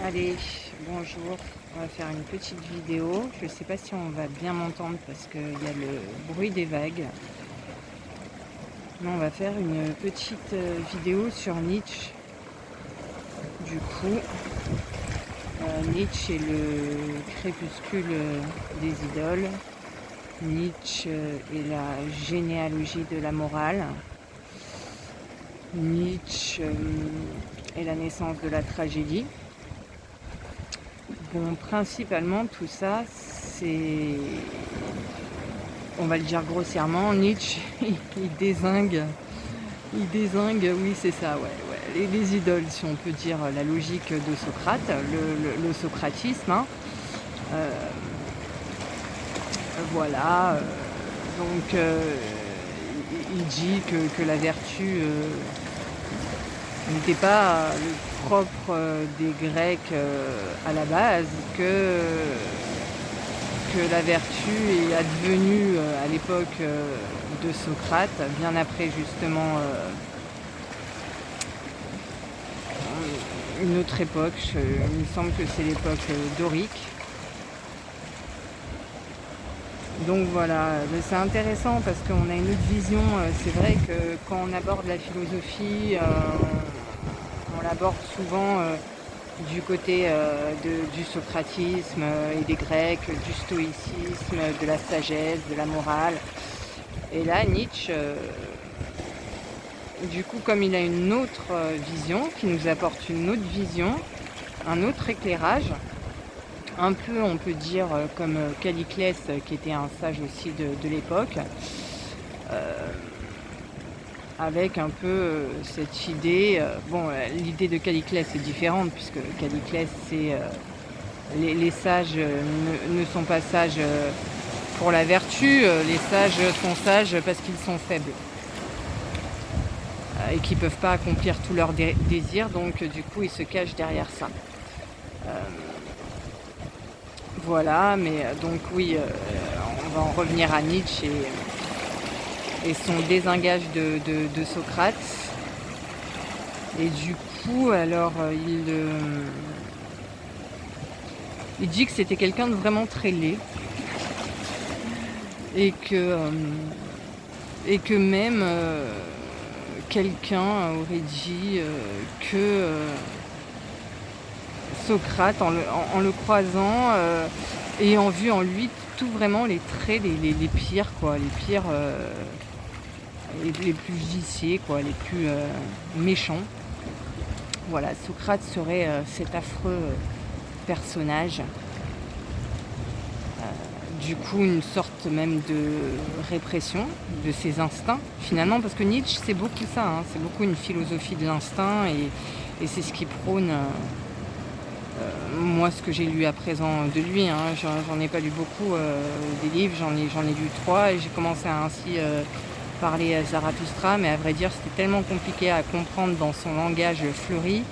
Allez, bonjour, on va faire une petite vidéo. Je ne sais pas si on va bien m'entendre parce qu'il y a le bruit des vagues. Mais on va faire une petite vidéo sur Nietzsche. Du coup, Nietzsche est le crépuscule des idoles. Nietzsche est la généalogie de la morale. Nietzsche est la naissance de la tragédie. Bon, principalement, tout ça, c'est, on va le dire grossièrement, Nietzsche, il dézingue, oui, c'est ça, ouais, les idoles, si on peut dire la logique de Socrate, le socratisme, hein. Voilà, donc il dit que la vertu n'était pas le propre des Grecs à la base, que la vertu est advenue à l'époque de Socrate, bien après justement une autre époque, il me semble que c'est l'époque dorique. Donc voilà, c'est intéressant parce qu'on a une autre vision. C'est vrai que quand on aborde la philosophie, on l'aborde souvent du côté du socratisme et des Grecs, du stoïcisme, de la sagesse, de la morale. Et là, Nietzsche, du coup, comme il a une autre vision, qui nous apporte une autre vision, un autre éclairage, un peu, on peut dire, comme Calliclès, qui était un sage aussi de l'époque, avec un peu cette idée. L'idée de Calliclès est différente, puisque Calliclès, c'est les sages ne sont pas sages pour la vertu, les sages sont sages parce qu'ils sont faibles et qu'ils ne peuvent pas accomplir tous leurs désirs, donc du coup ils se cachent derrière ça. Voilà, mais donc oui, on va en revenir à Nietzsche et son désengage de Socrate. Et du coup, alors, il dit que c'était quelqu'un de vraiment très laid et que même quelqu'un aurait dit que Socrate, en le croisant, ayant vu en lui tout vraiment les traits les pires, quoi, les pires, les plus viciés, quoi, les plus méchants. Voilà, Socrate serait cet affreux personnage. Du coup, une sorte même de répression de ses instincts, finalement, parce que Nietzsche, c'est beaucoup ça, hein, c'est beaucoup une philosophie de l'instinct, et c'est ce qui prône. Moi, ce que j'ai lu à présent de lui, hein, j'en ai pas lu beaucoup des livres, j'en ai lu 3, et j'ai commencé à ainsi parler à Zarathustra, mais à vrai dire c'était tellement compliqué à comprendre dans son langage fleuri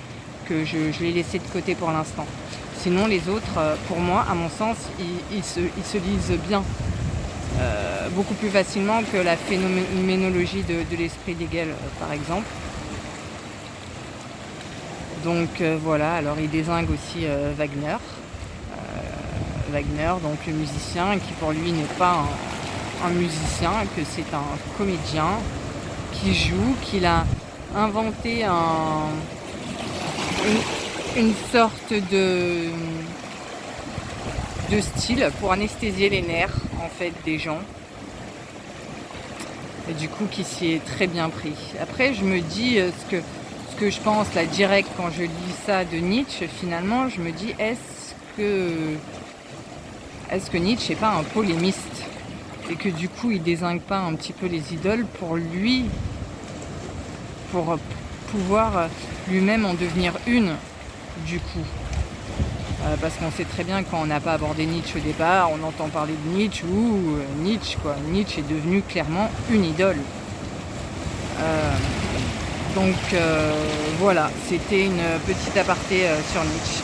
que je l'ai laissé de côté pour l'instant. Sinon les autres, pour moi, à mon sens, ils se lisent bien, beaucoup plus facilement que la phénoménologie de l'esprit d'Hegel, par exemple. Donc voilà, alors il dézingue aussi Wagner. Wagner, donc le musicien, qui pour lui n'est pas un musicien, que c'est un comédien qui joue, qu'il a inventé une sorte de style pour anesthésier les nerfs en fait des gens. Et du coup qui s'y est très bien pris. Après je me dis ce que je pense là direct quand je lis ça de Nietzsche, finalement je me dis est-ce que Nietzsche n'est pas un polémiste et que du coup il dézingue pas un petit peu les idoles pour lui, pour pouvoir lui-même en devenir une, du coup. Parce qu'on sait très bien, quand on n'a pas abordé Nietzsche au départ, on entend parler de Nietzsche ou Nietzsche, quoi. Nietzsche est devenu clairement une idole. Donc voilà, c'était une petite aparté sur Nietzsche.